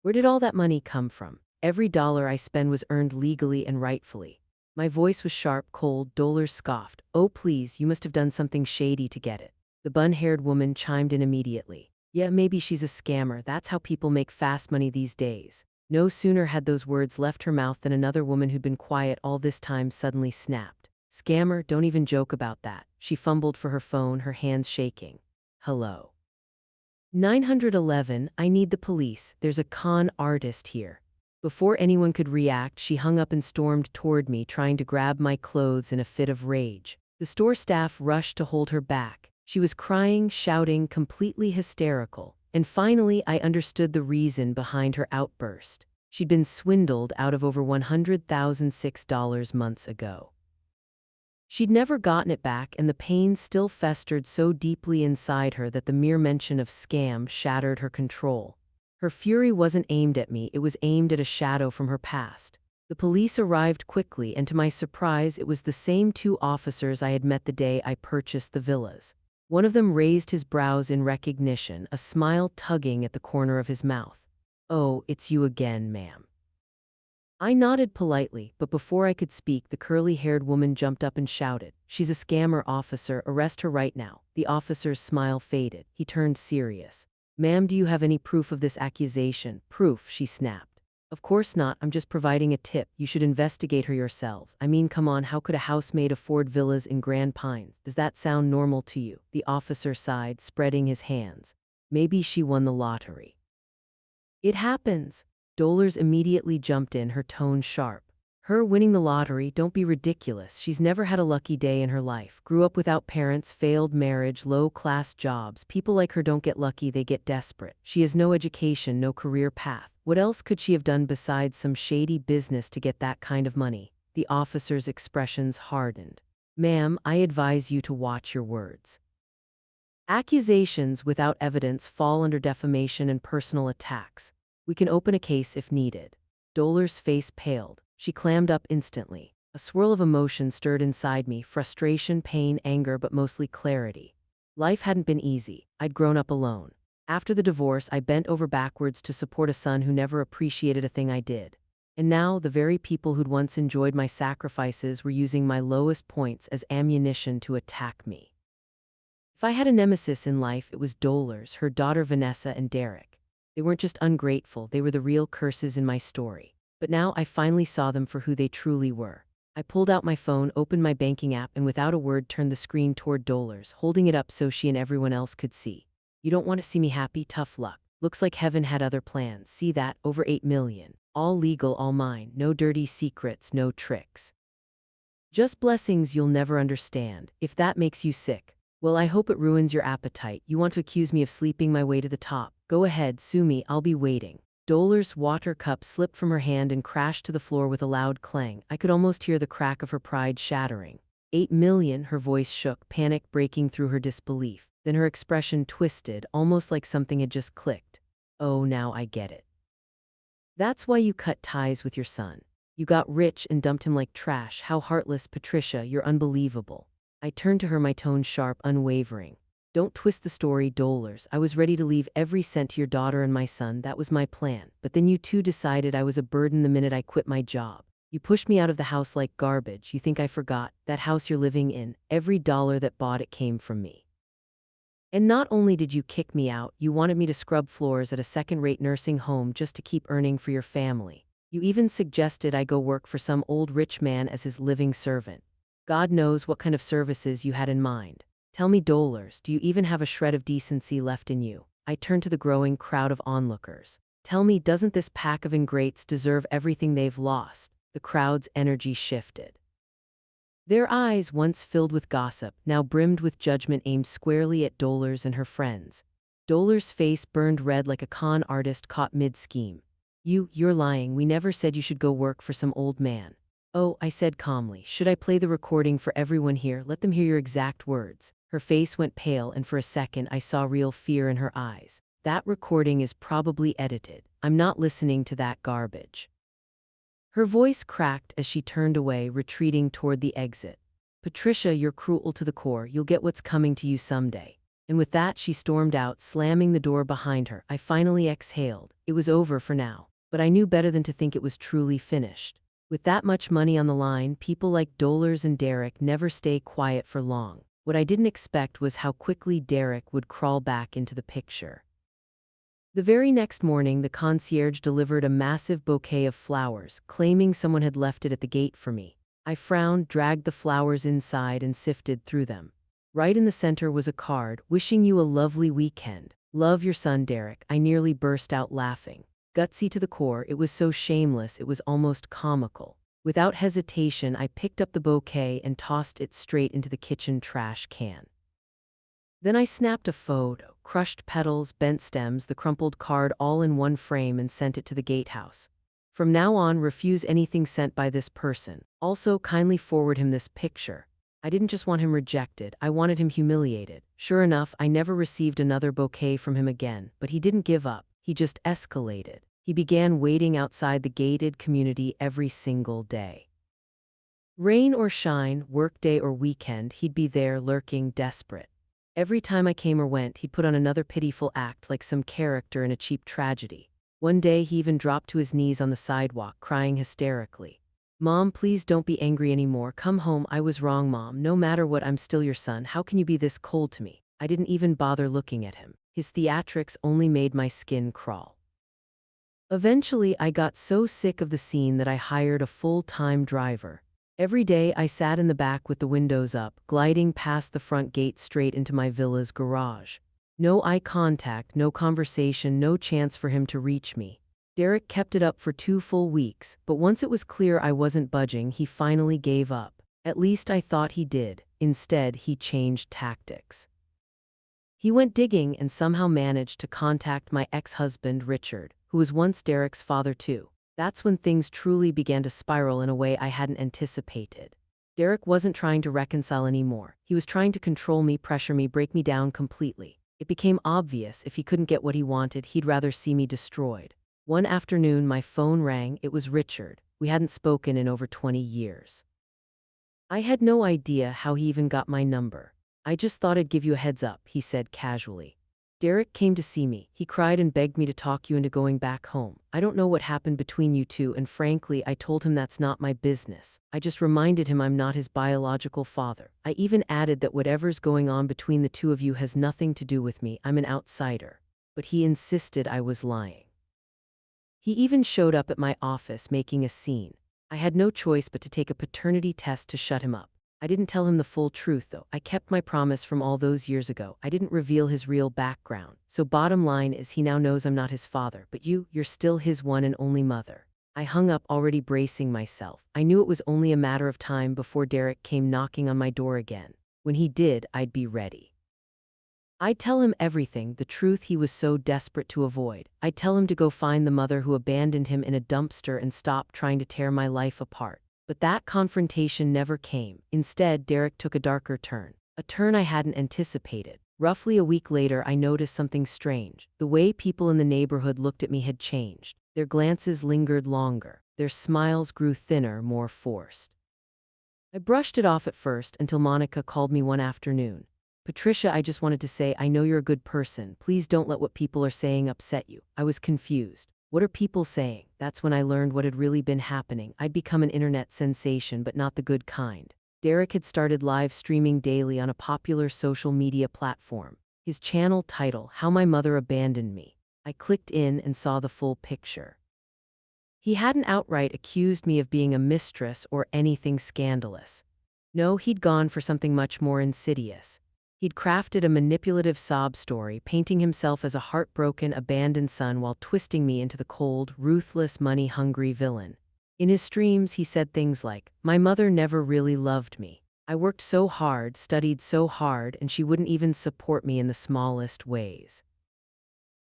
S1: Where did all that money come from? Every dollar I spend was earned legally and rightfully. My voice was sharp, cold. Dolores scoffed. Oh please, you must have done something shady to get it. The bun-haired woman chimed in immediately. Yeah, maybe she's a scammer. That's how people make fast money these days. No sooner had those words left her mouth than another woman who'd been quiet all this time suddenly snapped. Scammer, don't even joke about that. She fumbled for her phone, her hands shaking. Hello. 911, I need the police. There's a con artist here. Before anyone could react, she hung up and stormed toward me, trying to grab my clothes in a fit of rage. The store staff rushed to hold her back. She was crying, shouting, completely hysterical. And finally, I understood the reason behind her outburst. She'd been swindled out of over $100,006 months ago. She'd never gotten it back, and the pain still festered so deeply inside her that the mere mention of scam shattered her control. Her fury wasn't aimed at me, it was aimed at a shadow from her past. The police arrived quickly, and to my surprise, it was the same 2 officers I had met the day I purchased the villas. One of them raised his brows in recognition, a smile tugging at the corner of his mouth. Oh, it's you again, ma'am. I nodded politely, but before I could speak, the curly-haired woman jumped up and shouted, She's a scammer, officer, arrest her right now. The officer's smile faded. He turned serious. Ma'am, do you have any proof of this accusation? Proof, she snapped. Of course not, I'm just providing a tip. You should investigate her yourselves. I mean, come on, how could a housemaid afford villas in Grand Pines? Does that sound normal to you? The officer sighed, spreading his hands. Maybe she won the lottery. It happens. Dollars immediately jumped in, her tone sharp. Her winning the lottery, don't be ridiculous. She's never had a lucky day in her life. Grew up without parents, failed marriage, low-class jobs. People like her don't get lucky, they get desperate. She has no education, no career path. What else could she have done besides some shady business to get that kind of money? The officer's expressions hardened. Ma'am, I advise you to watch your words. Accusations without evidence fall under defamation and personal attacks. We can open a case if needed. Dollars' face paled. She clammed up instantly. A swirl of emotion stirred inside me, frustration, pain, anger, but mostly clarity. Life hadn't been easy. I'd grown up alone. After the divorce, I bent over backwards to support a son who never appreciated a thing I did. And now, the very people who'd once enjoyed my sacrifices were using my lowest points as ammunition to attack me. If I had a nemesis in life, it was Dollars, her daughter Vanessa, and Derek. They weren't just ungrateful, they were the real curses in my story. But now I finally saw them for who they truly were. I pulled out my phone, opened my banking app, and without a word turned the screen toward Dollars, holding it up so she and everyone else could see. You don't want to see me happy? Tough luck. Looks like heaven had other plans. See that? Over 8 million. All legal, all mine. No dirty secrets, no tricks. Just blessings you'll never understand. If that makes you sick, well, I hope it ruins your appetite. You want to accuse me of sleeping my way to the top? Go ahead, sue me, I'll be waiting. Dollars' water cup slipped from her hand and crashed to the floor with a loud clang. I could almost hear the crack of her pride shattering. 8 million, her voice shook, panic breaking through her disbelief. Then her expression twisted, almost like something had just clicked. Oh, now I get it. That's why you cut ties with your son. You got rich and dumped him like trash. How heartless, Patricia, you're unbelievable. I turned to her, my tone sharp, unwavering. Don't twist the story, Dollars. I was ready to leave every cent to your daughter and my son. That was my plan. But then you two decided I was a burden the minute I quit my job. You pushed me out of the house like garbage. You think I forgot? That house you're living in, every dollar that bought it came from me. And not only did you kick me out, you wanted me to scrub floors at a second-rate nursing home just to keep earning for your family. You even suggested I go work for some old rich man as his living servant. God knows what kind of services you had in mind. Tell me, Dollars, do you even have a shred of decency left in you? I turned to the growing crowd of onlookers. Tell me, doesn't this pack of ingrates deserve everything they've lost? The crowd's energy shifted. Their eyes, once filled with gossip, now brimmed with judgment aimed squarely at Dollars and her friends. Dollars' face burned red like a con artist caught mid-scheme. You're lying. We never said you should go work for some old man. Oh, I said calmly, should I play the recording for everyone here? Let them hear your exact words. Her face went pale, and for a second I saw real fear in her eyes. That recording is probably edited. I'm not listening to that garbage. Her voice cracked as she turned away, retreating toward the exit. Patricia, you're cruel to the core. You'll get what's coming to you someday. And with that, she stormed out, slamming the door behind her. I finally exhaled. It was over for now. But I knew better than to think it was truly finished. With that much money on the line, people like Dollars and Derek never stay quiet for long. What I didn't expect was how quickly Derek would crawl back into the picture. The very next morning, the concierge delivered a massive bouquet of flowers, claiming someone had left it at the gate for me. I frowned, dragged the flowers inside, and sifted through them. Right in the center was a card, wishing you a lovely weekend. Love your son, Derek. I nearly burst out laughing. Gutsy to the core, it was so shameless it was almost comical. Without hesitation, I picked up the bouquet and tossed it straight into the kitchen trash can. Then I snapped a photo, crushed petals, bent stems, the crumpled card all in one frame, and sent it to the gatehouse. From now on, refuse anything sent by this person. Also, kindly forward him this picture. I didn't just want him rejected, I wanted him humiliated. Sure enough, I never received another bouquet from him again, but he didn't give up, he just escalated. He began waiting outside the gated community every single day. Rain or shine, workday or weekend, he'd be there lurking, desperate. Every time I came or went, he'd put on another pitiful act like some character in a cheap tragedy. One day he even dropped to his knees on the sidewalk, crying hysterically. Mom, please don't be angry anymore. Come home. I was wrong, Mom. No matter what, I'm still your son. How can you be this cold to me? I didn't even bother looking at him. His theatrics only made my skin crawl. Eventually, I got so sick of the scene that I hired a full-time driver. Every day, I sat in the back with the windows up, gliding past the front gate straight into my villa's garage. No eye contact, no conversation, no chance for him to reach me. Derek kept it up for 2 full weeks, but once it was clear I wasn't budging, he finally gave up. At least I thought he did. Instead, he changed tactics. He went digging and somehow managed to contact my ex-husband, Richard, who was once Derek's father too. That's when things truly began to spiral in a way I hadn't anticipated. Derek wasn't trying to reconcile anymore. He was trying to control me, pressure me, break me down completely. It became obvious if he couldn't get what he wanted, he'd rather see me destroyed. One afternoon, my phone rang. It was Richard. We hadn't spoken in over 20 years. I had no idea how he even got my number. I just thought I'd give you a heads up, he said casually. Derek came to see me. He cried and begged me to talk you into going back home. I don't know what happened between you two, and frankly, I told him that's not my business. I just reminded him I'm not his biological father. I even added that whatever's going on between the two of you has nothing to do with me. I'm an outsider. But he insisted I was lying. He even showed up at my office making a scene. I had no choice but to take a paternity test to shut him up. I didn't tell him the full truth, though. I kept my promise from all those years ago. I didn't reveal his real background. So bottom line is he now knows I'm not his father, but you're still his one and only mother. I hung up, already bracing myself. I knew it was only a matter of time before Derek came knocking on my door again. When he did, I'd be ready. I'd tell him everything, the truth he was so desperate to avoid. I'd tell him to go find the mother who abandoned him in a dumpster and stop trying to tear my life apart. But that confrontation never came. Instead, Derek took a darker turn. A turn I hadn't anticipated. Roughly a week later, I noticed something strange. The way people in the neighborhood looked at me had changed. Their glances lingered longer. Their smiles grew thinner, more forced. I brushed it off at first until Monica called me one afternoon. Patricia, I just wanted to say, I know you're a good person. Please don't let what people are saying upset you. I was confused. What are people saying? That's when I learned what had really been happening. I'd become an internet sensation, but not the good kind. Derek had started live streaming daily on a popular social media platform. His channel title, How My Mother Abandoned Me. I clicked in and saw the full picture. He hadn't outright accused me of being a mistress or anything scandalous. No, he'd gone for something much more insidious. He'd crafted a manipulative sob story, painting himself as a heartbroken, abandoned son while twisting me into the cold, ruthless, money-hungry villain. In his streams, he said things like, "My mother never really loved me. I worked so hard, studied so hard, and she wouldn't even support me in the smallest ways."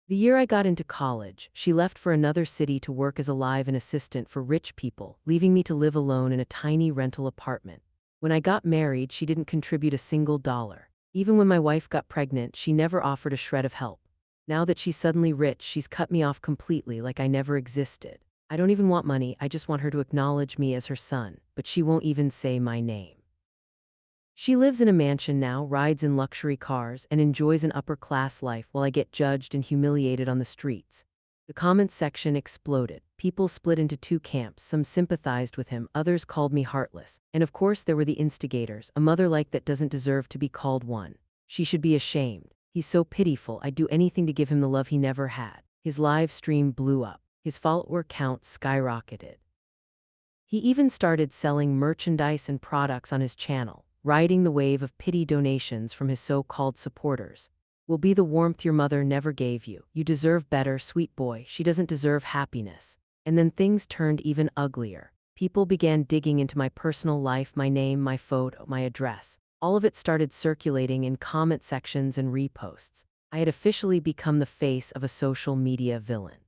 S1: The year I got into college, she left for another city to work as a live-in assistant for rich people, leaving me to live alone in a tiny rental apartment. When I got married, she didn't contribute a single dollar. Even when my wife got pregnant, she never offered a shred of help. Now that she's suddenly rich, she's cut me off completely, like I never existed. I don't even want money, I just want her to acknowledge me as her son, but she won't even say my name. She lives in a mansion now, rides in luxury cars, and enjoys an upper-class life while I get judged and humiliated on the streets. The comments section exploded. People split into two camps. Some sympathized with him, others called me heartless. And of course there were the instigators. A mother like that doesn't deserve to be called one. She should be ashamed. He's so pitiful. I'd do anything to give him the love he never had. His live stream blew up. His follower count skyrocketed. He even started selling merchandise and products on his channel, riding the wave of pity donations from his so-called supporters. "Will be the warmth your mother never gave you. You deserve better, sweet boy. She doesn't deserve happiness." And then things turned even uglier. People began digging into my personal life, my name, my photo, my address. All of it started circulating in comment sections and reposts. I had officially become the face of a social media villain.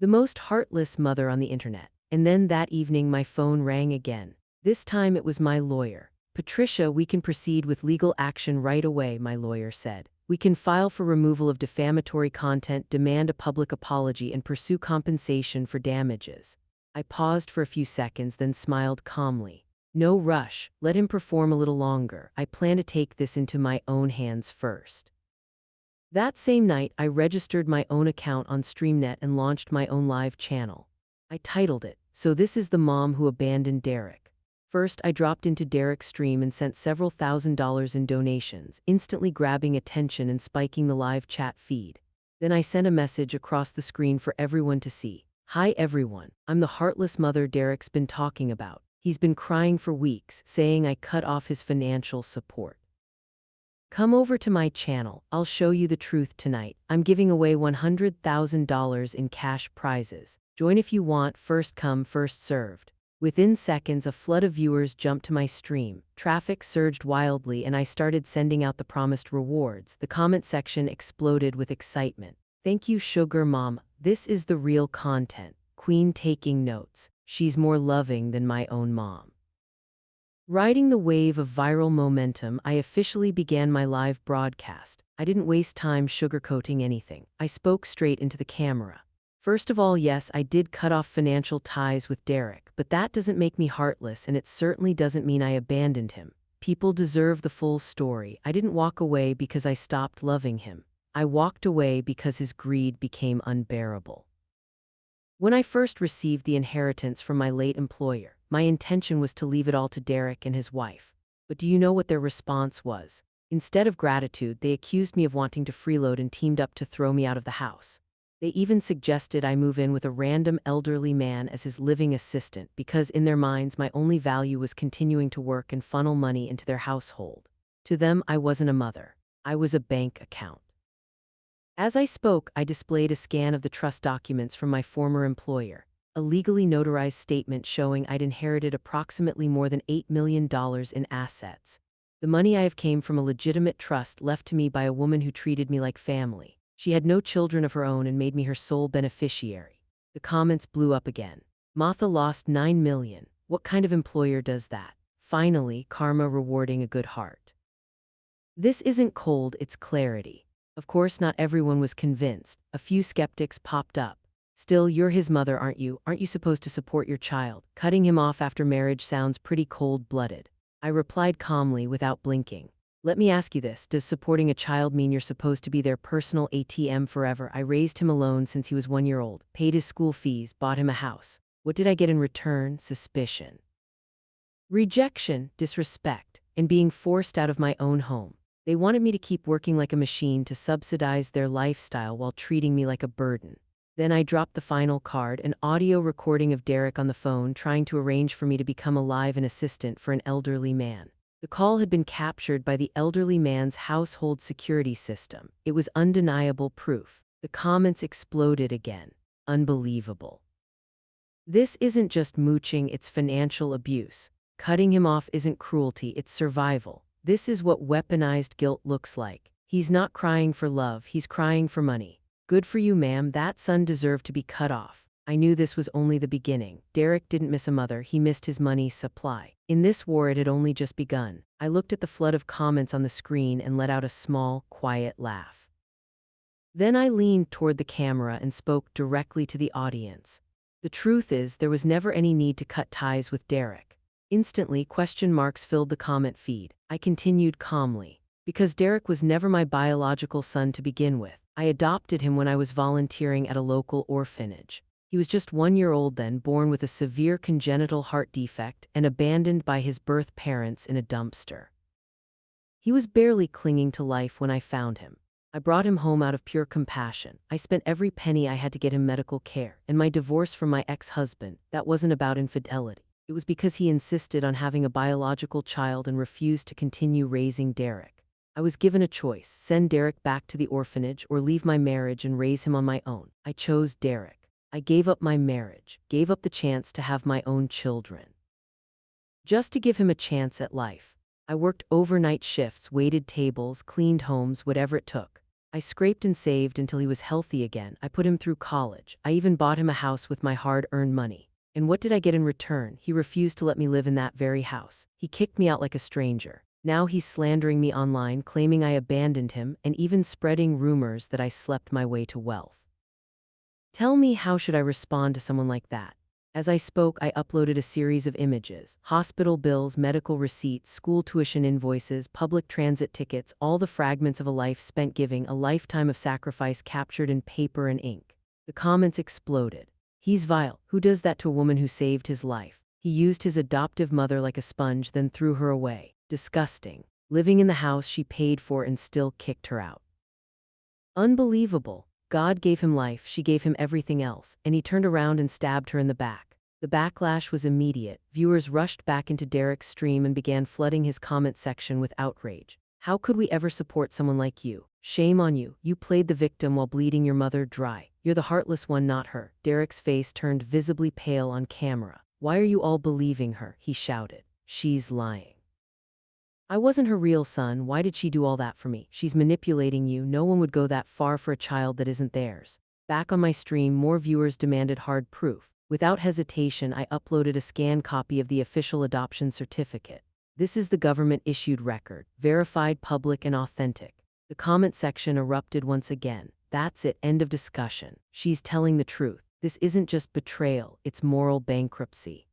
S1: The most heartless mother on the internet. And then that evening my phone rang again. This time it was my lawyer. "Patricia, we can proceed with legal action right away," my lawyer said. "We can file for removal of defamatory content, demand a public apology, and pursue compensation for damages." I paused for a few seconds, then smiled calmly. "No rush. Let him perform a little longer. I plan to take this into my own hands first." That same night, I registered my own account on StreamNet and launched my own live channel. I titled it, "So This Is the Mom Who Abandoned Derek." First, I dropped into Derek's stream and sent several $1,000s in donations, instantly grabbing attention and spiking the live chat feed. Then I sent a message across the screen for everyone to see. "Hi everyone, I'm the heartless mother Derek's been talking about. He's been crying for weeks, saying I cut off his financial support." Come over to my channel, I'll show you the truth tonight. I'm giving away $100,000 in cash prizes. Join if you want, first come, first served. Within seconds, a flood of viewers jumped to my stream. Traffic surged wildly and I started sending out the promised rewards. The comment section exploded with excitement. Thank you, Sugar Mom. This is the real content. Queen taking notes. She's more loving than my own mom. Riding the wave of viral momentum, I officially began my live broadcast. I didn't waste time sugarcoating anything. I spoke straight into the camera. First of all, yes, I did cut off financial ties with Derek, but that doesn't make me heartless, and it certainly doesn't mean I abandoned him. People deserve the full story. I didn't walk away because I stopped loving him. I walked away because his greed became unbearable. When I first received the inheritance from my late employer, my intention was to leave it all to Derek and his wife. But do you know what their response was? Instead of gratitude, they accused me of wanting to freeload and teamed up to throw me out of the house. They even suggested I move in with a random elderly man as his living assistant because in their minds my only value was continuing to work and funnel money into their household. To them, I wasn't a mother. I was a bank account. As I spoke, I displayed a scan of the trust documents from my former employer, a legally notarized statement showing I'd inherited approximately more than $8 million in assets. The money I have came from a legitimate trust left to me by a woman who treated me like family. She had no children of her own and made me her sole beneficiary. The comments blew up again. Martha lost $9 million. What kind of employer does that? Finally, karma rewarding a good heart. This isn't cold, it's clarity. Of course, not everyone was convinced. A few skeptics popped up. Still, you're his mother, aren't you? Aren't you supposed to support your child? Cutting him off after marriage sounds pretty cold-blooded. I replied calmly without blinking. Let me ask you this, does supporting a child mean you're supposed to be their personal ATM forever? I raised him alone since he was 1 year old, paid his school fees, bought him a house. What did I get in return? Suspicion, rejection, disrespect, and being forced out of my own home. They wanted me to keep working like a machine to subsidize their lifestyle while treating me like a burden. Then I dropped the final card, an audio recording of Derek on the phone trying to arrange for me to become a live-in assistant for an elderly man. The call had been captured by the elderly man's household security system. It was undeniable proof. The comments exploded again. Unbelievable. This isn't just mooching, it's financial abuse. Cutting him off isn't cruelty, it's survival. This is what weaponized guilt looks like. He's not crying for love, he's crying for money. Good for you, ma'am, that son deserved to be cut off. I knew this was only the beginning. Derek didn't miss a mother, he missed his money supply. In this war, it had only just begun. I looked at the flood of comments on the screen and let out a small, quiet laugh. Then I leaned toward the camera and spoke directly to the audience. The truth is, there was never any need to cut ties with Derek. Instantly, question marks filled the comment feed. I continued calmly. Because Derek was never my biological son to begin with. I adopted him when I was volunteering at a local orphanage. He was just 1 year old then, born with a severe congenital heart defect and abandoned by his birth parents in a dumpster. He was barely clinging to life when I found him. I brought him home out of pure compassion. I spent every penny I had to get him medical care. And my divorce from my ex-husband, that wasn't about infidelity. It was because he insisted on having a biological child and refused to continue raising Derek. I was given a choice, send Derek back to the orphanage or leave my marriage and raise him on my own. I chose Derek. I gave up my marriage, gave up the chance to have my own children. Just to give him a chance at life. I worked overnight shifts, waited tables, cleaned homes, whatever it took. I scraped and saved until he was healthy again. I put him through college. I even bought him a house with my hard-earned money. And what did I get in return? He refused to let me live in that very house. He kicked me out like a stranger. Now he's slandering me online, claiming I abandoned him, and even spreading rumors that I slept my way to wealth. Tell me, how should I respond to someone like that? As I spoke, I uploaded a series of images: hospital bills, medical receipts, school tuition invoices, public transit tickets, all the fragments of a life spent giving, a lifetime of sacrifice captured in paper and ink. The comments exploded. He's vile. Who does that to a woman who saved his life? He used his adoptive mother like a sponge, then threw her away. Disgusting. Living in the house she paid for and still kicked her out. Unbelievable. God gave him life, she gave him everything else, and he turned around and stabbed her in the back. The backlash was immediate. Viewers rushed back into Derek's stream and began flooding his comment section with outrage. How could we ever support someone like you? Shame on you. You played the victim while bleeding your mother dry. You're the heartless one, not her." Derek's face turned visibly pale on camera. "Why are you all believing her?" he shouted. "She's lying. I wasn't her real son. Why did she do all that for me? She's manipulating you. No one would go that far for a child that isn't theirs." Back on my stream, more viewers demanded hard proof. Without hesitation, I uploaded a scanned copy of the official adoption certificate. "This is the government-issued record, verified, public, and authentic." The comment section erupted once again. "That's it, end of discussion. She's telling the truth. This isn't just betrayal, it's moral bankruptcy."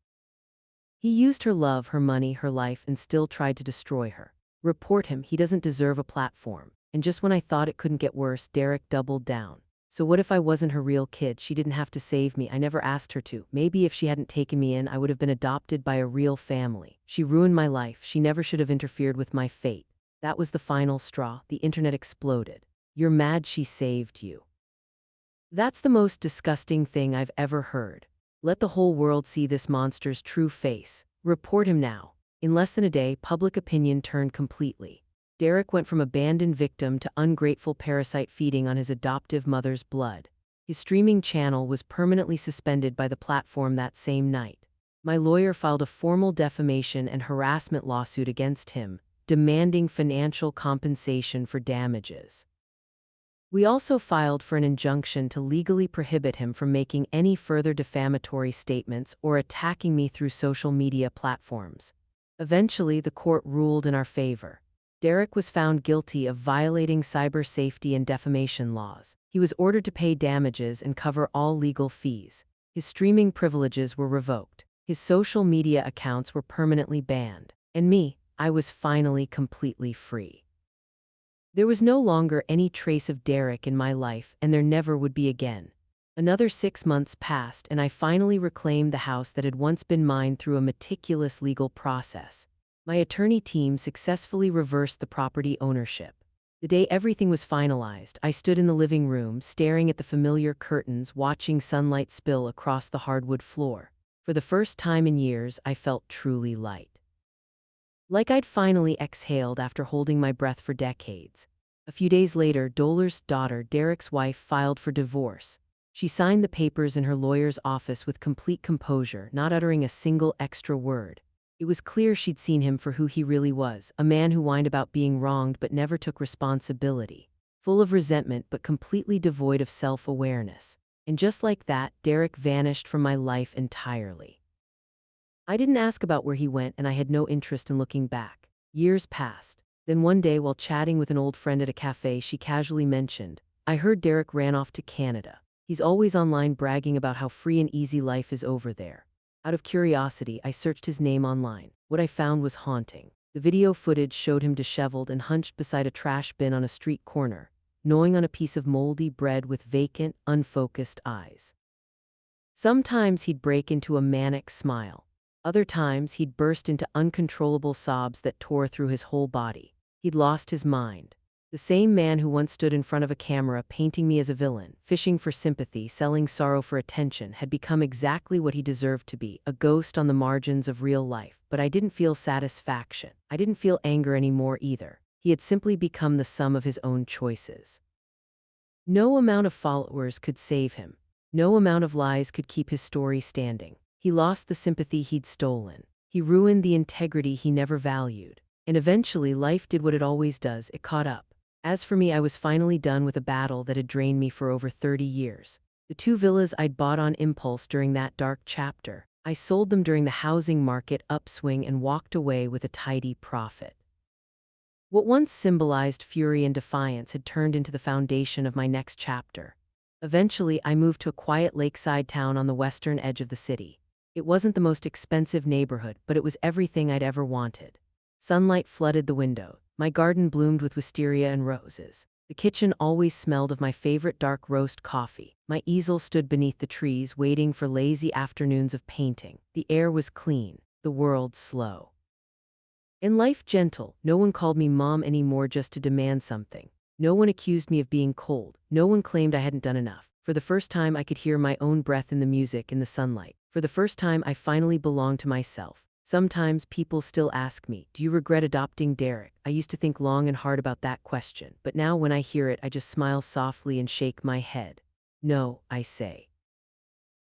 S1: He used her love, her money, her life, and still tried to destroy her. Report him, he doesn't deserve a platform. And just when I thought it couldn't get worse, Derek doubled down. "So what if I wasn't her real kid? She didn't have to save me. I never asked her to. Maybe if she hadn't taken me in, I would have been adopted by a real family. She ruined my life. She never should have interfered with my fate." That was the final straw. The internet exploded. "You're mad she saved you. That's the most disgusting thing I've ever heard. Let the whole world see this monster's true face. Report him now." In less than a day, public opinion turned completely. Derek went from abandoned victim to ungrateful parasite feeding on his adoptive mother's blood. His streaming channel was permanently suspended by the platform that same night. My lawyer filed a formal defamation and harassment lawsuit against him, demanding financial compensation for damages. We also filed for an injunction to legally prohibit him from making any further defamatory statements or attacking me through social media platforms. Eventually, the court ruled in our favor. Derek was found guilty of violating cyber safety and defamation laws. He was ordered to pay damages and cover all legal fees. His streaming privileges were revoked. His social media accounts were permanently banned. And me, I was finally completely free. There was no longer any trace of Derek in my life, and there never would be again. Another 6 months passed, and I finally reclaimed the house that had once been mine through a meticulous legal process. My attorney team successfully reversed the property ownership. The day everything was finalized, I stood in the living room, staring at the familiar curtains, watching sunlight spill across the hardwood floor. For the first time in years, I felt truly light. Like I'd finally exhaled after holding my breath for decades. A few days later, Dolar's daughter, Derek's wife, filed for divorce. She signed the papers in her lawyer's office with complete composure, not uttering a single extra word. It was clear she'd seen him for who he really was, a man who whined about being wronged but never took responsibility, full of resentment but completely devoid of self-awareness. And just like that, Derek vanished from my life entirely. I didn't ask about where he went, and I had no interest in looking back. Years passed. Then one day, while chatting with an old friend at a cafe, she casually mentioned, "I heard Derek ran off to Canada. He's always online bragging about how free and easy life is over there." Out of curiosity, I searched his name online. What I found was haunting. The video footage showed him disheveled and hunched beside a trash bin on a street corner, gnawing on a piece of moldy bread with vacant, unfocused eyes. Sometimes he'd break into a manic smile. Other times, he'd burst into uncontrollable sobs that tore through his whole body. He'd lost his mind. The same man who once stood in front of a camera painting me as a villain, fishing for sympathy, selling sorrow for attention, had become exactly what he deserved to be, a ghost on the margins of real life. But I didn't feel satisfaction. I didn't feel anger anymore either. He had simply become the sum of his own choices. No amount of followers could save him. No amount of lies could keep his story standing. He lost the sympathy he'd stolen. He ruined the integrity he never valued. And eventually, life did what it always does, it caught up. As for me, I was finally done with a battle that had drained me for over 30 years. The 2 villas I'd bought on impulse during that dark chapter, I sold them during the housing market upswing and walked away with a tidy profit. What once symbolized fury and defiance had turned into the foundation of my next chapter. Eventually, I moved to a quiet lakeside town on the western edge of the city. It wasn't the most expensive neighborhood, but it was everything I'd ever wanted. Sunlight flooded the window. My garden bloomed with wisteria and roses. The kitchen always smelled of my favorite dark roast coffee. My easel stood beneath the trees, waiting for lazy afternoons of painting. The air was clean, the world slow. And life gentle. No one called me mom anymore just to demand something. No one accused me of being cold. No one claimed I hadn't done enough. For the first time, I could hear my own breath in the music, in the sunlight. For the first time, I finally belonged to myself. Sometimes people still ask me, do you regret adopting Derek? I used to think long and hard about that question, but now when I hear it, I just smile softly and shake my head. No, I say.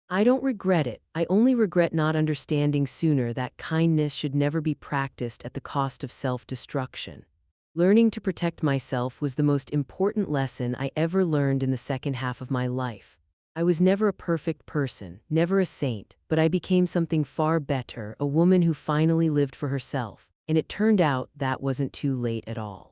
S1: I don't regret it. I only regret not understanding sooner that kindness should never be practiced at the cost of self-destruction. Learning to protect myself was the most important lesson I ever learned in the second half of my life. I was never a perfect person, never a saint, but I became something far better, a woman who finally lived for herself. And it turned out that wasn't too late at all.